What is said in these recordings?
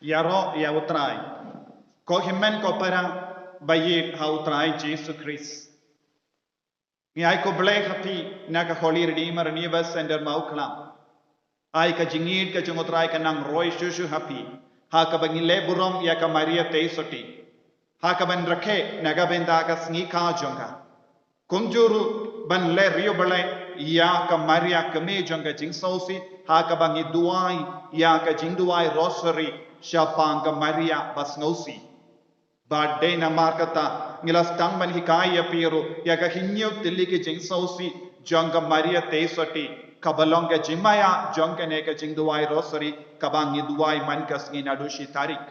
Yaro ya utrai. Ko himen ko para bayi ha utrai Jesus Christ. Ïaid Khublei Ko Maria ka Holy Redeemer Universe Center Mawkhlam. Ai ka jingid ka jungutrai ka nang Roy Shushu happy. Ha ka bangile Burom ya ka Maria Theisotti. Ha ka ban rakhe naga benda ka Sngi4 Jonga. Kumjuru ban le Rio Bale ya ka Maria Ka Kmie Jonga Jingsngewsih. Ha ka bangi Duwai ya ka Duwai Rosary shapang ka Maria Basngewsih. Badde na markata ngilas tang man hikaya piru ya ka hinyo tilli ke Jingsngewsih Jong ka Maria Theisotti kabalong ka Jingjah Jong ka ne ka Duwai Rosary kabangi Duwai man ka Sngi nadushi tarik.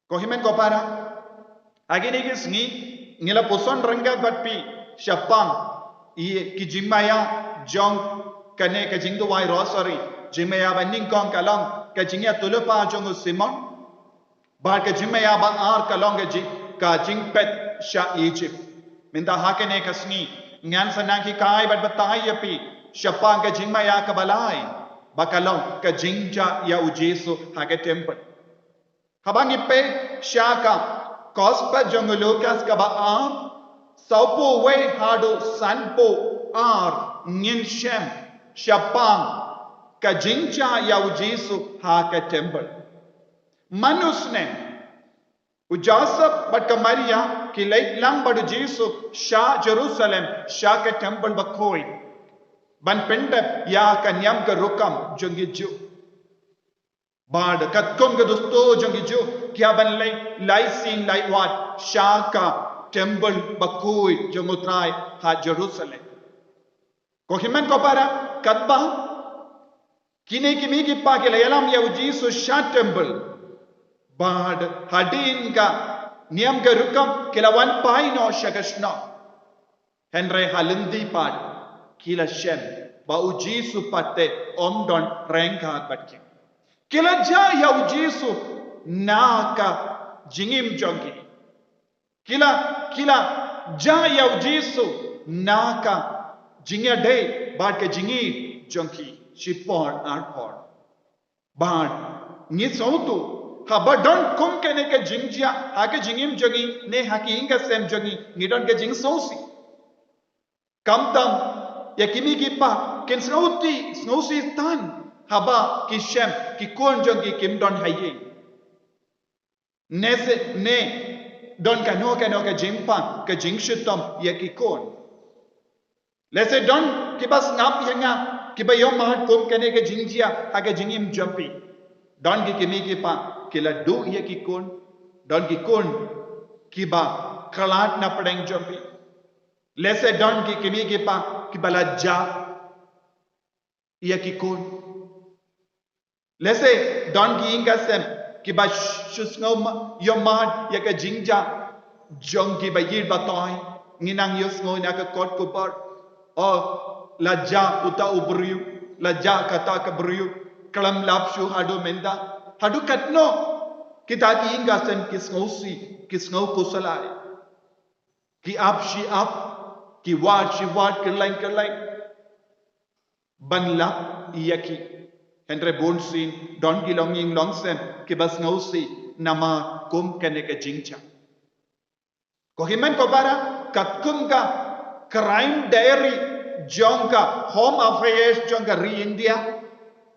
Ko himen ko para agini ki Sngi ngila puson rangga batpi shapang ki Jingjah Jong ka ne ka Duwai Rosary Jingjah baning kong kalong ka Jingjah tulupa Jong U Simeon Bar ka Jingjah ba ar kalong ka Jingphet sha Egypt. Minta hakene ka Sngi ngan sanang hikai bat batai api shapang ka Jingjah ka balai bakalong ka Jingjah ya U Jisu hake temple. Habang ipe sha ka Ko Lucas ka ba ar saupo we hadu sanpo ar ngin shem shapang ka Jingjah ya U Jisu hake temple. Manusne ujasap bat ka Maria ki late lang badu Jisu sha Jerusalem sha ka Temple Bakhuid ban pendep ya ka nyam ka Rukom Jingjah bad katkom ka dosto Jingjah kya ban lai sin lai wat sha ka Temple Bakhuid jongutrai ha Jerusalem ko himan ko para katba kine kimi ki pa ke layalam ya U Jisu sha temple Bad hadin ka niam ka Rukom kilawan paino shagashno. Henry halindi pad kila shem ba U Jisu patte omdon rengkat batki. Kila ja ya U Jisu na ka jingim jongi. Kila ja ya U Jisu na ka Jingjah day bad ka jingi jongi shipor arpor. Bad ngisautu Haba don kum kene ke Jingjah hake jingim jogi ne haki inga sem jogi ngidon ke Jingsngewsih kam tam ya kimi ki pa ken Sngi4 tan haba ki shem ki kon jogi kim don haye ne don ka no ka jingpa ka jingshitom ya ki kon lese don ki bas ngap yanga ki ba yom mahat kum kene ke Jingjah hake jingim jopi don ki kimi ki pa kila do ya ki kon don ki kon ki ba kalat na padeng jopi lese don ki kimi ki pa ki bala ja ya ki kon lese don ki inga sem ki ba shusngom yomad ya ka Jingjah Jong ki ba yir batoy nginang yusngo na ka Ko Kpa o la ja uta ubriu la ja kata ka briu kalam lapshu hadu menda hadu katno kita ki inga sen Jingsngewsih kisngau kusalai ki ap shi ap ki wat shi wat kerlain ban lap iyaki henre bonsin don ki longing longsen ki basngewsih nama kum kene ke Jingjah ko himen ko bara katkum ka crime diary Jong ka home affairs Jong ka re India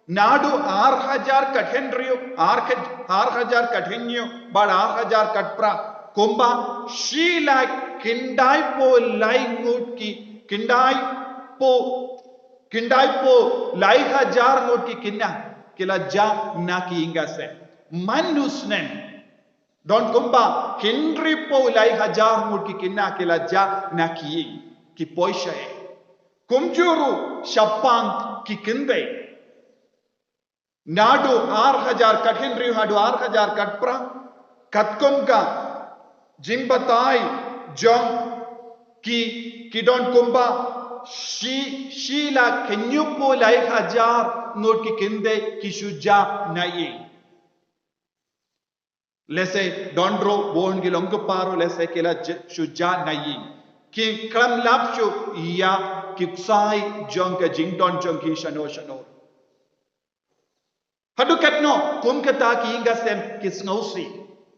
Nadu 6000 kathenriyo 6000 kathenyo bad 6000 katpra kumba she like kindai po lai ngut ki kindai po lai 1000 ngut ki kinna kila ja na ki inga se manusnen don kumba kindri po lai 1000 ngut ki kinna kila ja na ki poisha kumjuru shapang ki kinde Nadu 6000 kathenri hadu 6000 katpra katkum ka jimbatai Jong ki don kumba shila kenyupo lai 1000 ngot ki kinde ki shuja nayi lese dondro bon ki longparo lese kila shuja nayi ki kram lapshu ya ki sai Jong ka jingdon Jong ki shano Hadu katno kum kata ki inga sem kisngausi.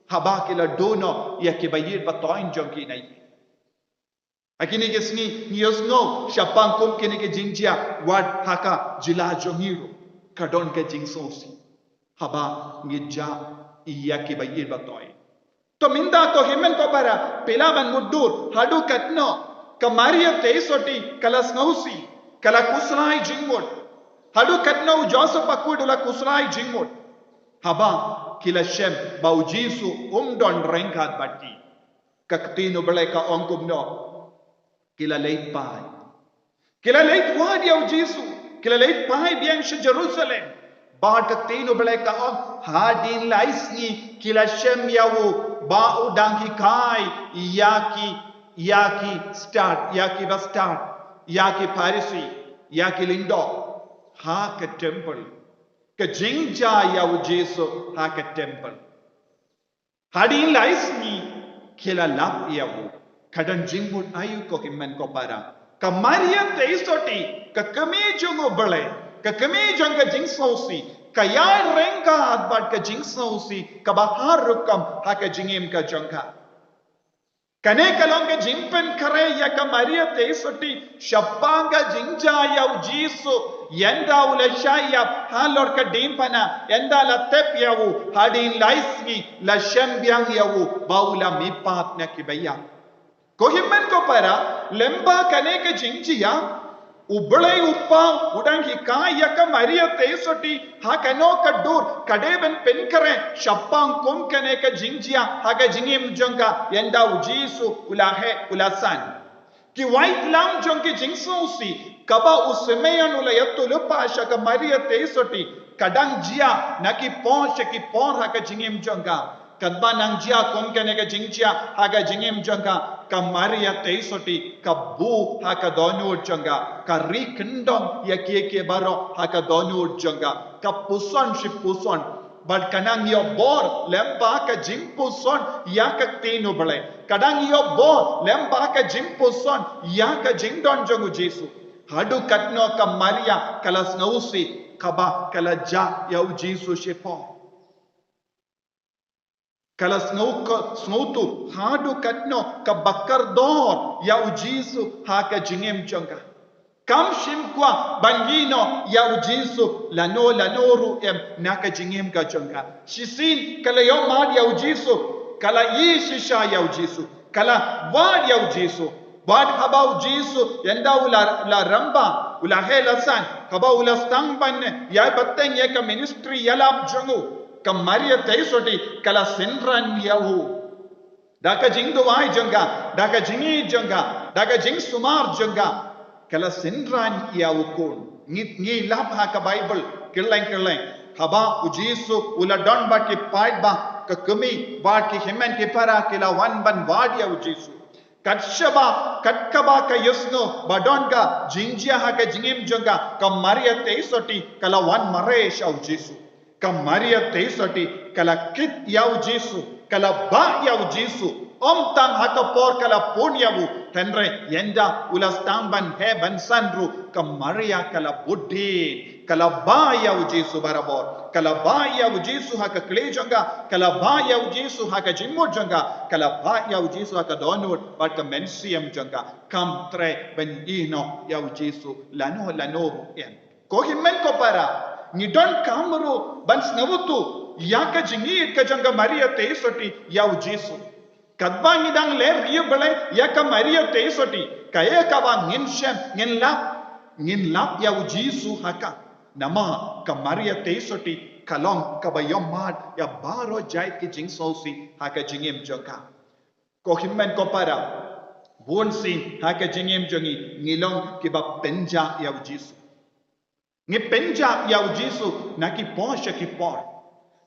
Haba kila dono ya kibayir batoin jong ki nai. Akini kisni niosno shapang kum kini ke jingjah wad haka jila jongiru kadon ke jingsngewsih. Haba ngija iya kibayir batoin. To minda ko himen ko para pelaban mudur hadu katno Ka Maria Theisotti kala Sngi4 kala kuslai jingmod hadu katno Joseph Bakhuid ula kuslai jingmod haba kila shem ba U Jisu don rengkat bati kaktino belai ka ongkumno kila leit pai kila leit wadi U Jisu kila leit pai biang she Jerusalem ba kaktino belai ka ong hadin laisni kila shem yawu ba udang hikai yaki start yaki bastard yaki parisi yaki lindo ha ke temple ke jingjah ya U Jisu ha ke temple hadin laisni kila lap yawu kadan jingmut ayu ko himen ko para Ka Maria Theisotti ka kami jongo bale ka kami jonga Jingsngewsih ka ya renga adbat ka Jingsngewsih ka bahar Rukom ha ka jingim ka jongka Kane kalong ke Jingphet kare ya Ka Maria Theisotti shapanga jingjah ya U Jisu yenda ula shayap halor ka dimpana yenda la tep yawu hadin laisni la shambyang yawu baula mipat na kibaya ko himmen ko para lemba kane ke jingjah Ublai uppa udang hikai ya Ka Maria Theisotti ha kano kadur kadeben penkare shapang kum kane ka jingjah ha ka jingim jonga yenda U Jisu ulahe ulasan ki white lam jong ki Jingsngewsih kaba U Simeon ula yattu lupa sha Ka Maria Theisotti kadang jia naki pon ki pon ha ka jingim jonga kadba nang jia kum kane ka jingjah ha ka jingim jonga Ka Maria Theisotti ka bu ha ka dohnud jonga ka rikendong ya ke baro ha ka dohnud jonga ka puson shi puson bad kanang yo bor lemba ka jingpuson ya ka tino bale kadang yo bor lemba ka jingpuson ya ka jingdon jongu Jisu hadu katno Ka Maria kala Sngi4 kaba kala ja ya U Jisu shepo kala Sngi4 hadu katno ka bakar dor ya U Jisu ha ka jingim jonga kam shimkwa bangino ya U Jisu lanoru na ka jingim ka jonga shisin kala yo mad ya U Jisu kala shisha ya U Jisu kala wad ya U Jisu wad haba U Jisu yenda ula ramba ula helasan haba ula stangban ya batteng ya ka ministry yalap jongu Ka Maria Theisotti kala sinran yahu daka jing Duwai jonga daka jingi jonga daka jing sumar jonga kala sinran yahu kon ngi lap ha ka Bible kirleng haba U Jisu ula don ba ki paid ba ka kami ba ki himen ki para kila wan ban wad ya U Jisu katkaba ka yusno badon ka jingjah ha ka jingim jonga Ka Maria Theisotti kala wan maresh U Jisu Ka Maria Theisotti kala kit ya U Jisu kala ba ya U Jisu tam haka por kala punyawu tenre yenda ulas tamban heban sanru Ka Maria kala buddhi kala ba ya U Jisu barabor kala ba ya U Jisu haka klejonga kala ba ya U Jisu haka jimmod jonga kala ba ya U Jisu haka dohnud bat ka mensiam jonga kam tre ben ino ya U Jisu lanoru en ko himmen ko para ni don kamru ban snavutu yaka jingi ka jonga Maria Theisotti ya U Jisu kadba ngidang le riyo bale yaka Maria Theisotti kaya ka ba ngin lap ya U Jisu haka nama Ka Maria Theisotti kalong ka ba yomad ya baro jait ki Jingsngewsih haka jingim jonga ko himmen ko para bon sin haka jingim jongi ngilong ki ba penja ya U Jisu ngi penja ya U Jisu naki posha ki por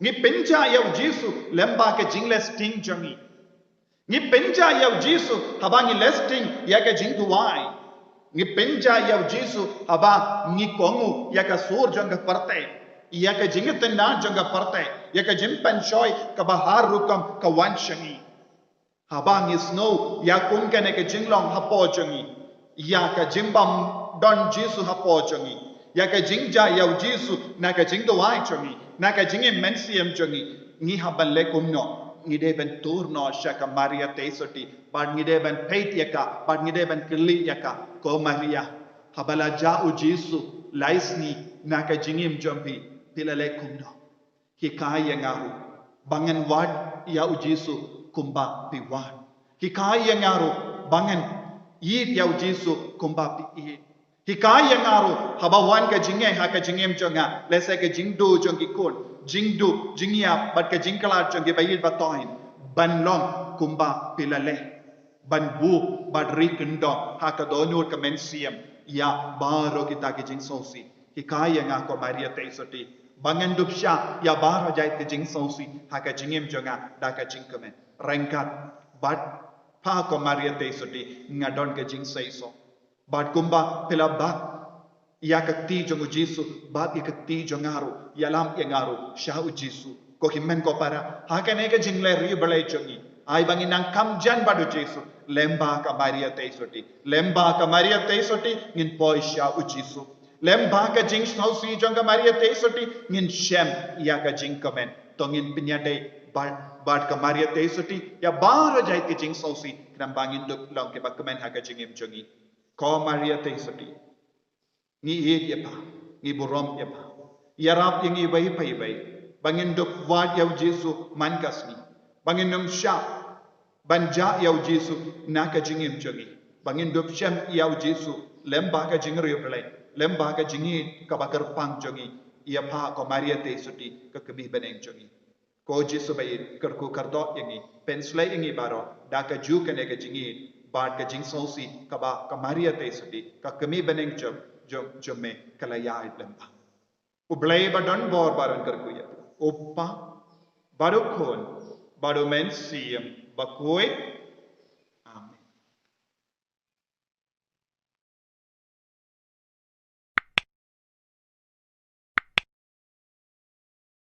ngi penja ya U Jisu lemba ke jingles ting jongi ngi penja ya U Jisu haba ngi lesting ya ke jing Duwai ngi penja ya U Jisu haba ngi kongu ya ka sur jonga parte ya ke jingten na jonga parte ya ke jimpan shoy ka bahar Rukom ka wan shangi haba ngi snow ya kungkane ke jinglong hapo jongi ya ka jimbam don Jisu hapo jongi ya ka Jingjah ya U Jisu na ka Jing Duwai chongi na ka Jing Mensiam chongi ngi haban le kumno ngi de ben turno shaka Maria Theisotti bad ngi de ben peit yaka bad ngi de ben kili yaka Ko Maria habala ja U Jisu laisni na ka Jingim jompi pilale kumno hikaya ngaru bangan wad ya U Jisu kumba piwan hikaya ngaru bangan Ïaid ya U Jisu kumba pi Ïaid hikaya ngaru habawan ka Jingjah ha ka Jingim jonga lese ka Jingdu jongi kun Jingdu Jingjah bat ka Jingkala jongi bayil batoin ban long kumba pilale ban bu bat rikendo ha ka dohnud ka mensiam ya baro kita ka Jingsngewsih hikaya nga Ko Maria Theisotti bangan dupsha ya baro jait ka Jingsngewsih ha ka Jingim jonga da ka Jingkamen rengkat bat pa Ko Maria Theisotti ngadon ka Jingsngewsih bat kumba pilabak ya kakti jong U Jisu bat ya kakti jong ngaru ya lam ya ngaru sha U Jisu ko himmen ko para hakane ka jingle ri balai jongi ai bangin nang kam jan badu Jisu lemba ka Maria Theisotti ngin poi sha U Jisu lemba ka Jingsngewsih jong ka Maria Theisotti ngin shem ya ka Jingkamen tongin pinyade bat ka Maria Theisotti ya baro jait ka Jingsngewsih kram bangin dup long ke bakmen ha ka Jingim jongi Ko Maria Theisotti ngi Ïaid ya pa ngi Burom ya pa yarap yang ngi bai pai bai bangin dok wat ya U Jisu man kasni bangin num shap banja ya U Jisu na ka Jingim jongi bangin dok shem ya U Jisu lemba ka jingri play lemba ka jingi ka bakar pang jongi ya pa Ko Maria Theisotti ka kemi beneng jongi ko Jisu bai karku kardo yang ngi penslay yang ngi baro da ka ju ka ne ka jingi bad ka Jingsngewsih ka ba Ka Maria Theisotti ka kemi beneng jom me kala Ïaid lemba ublay badon bor baron karkuya uppa baru khun baru mensiam bakhuid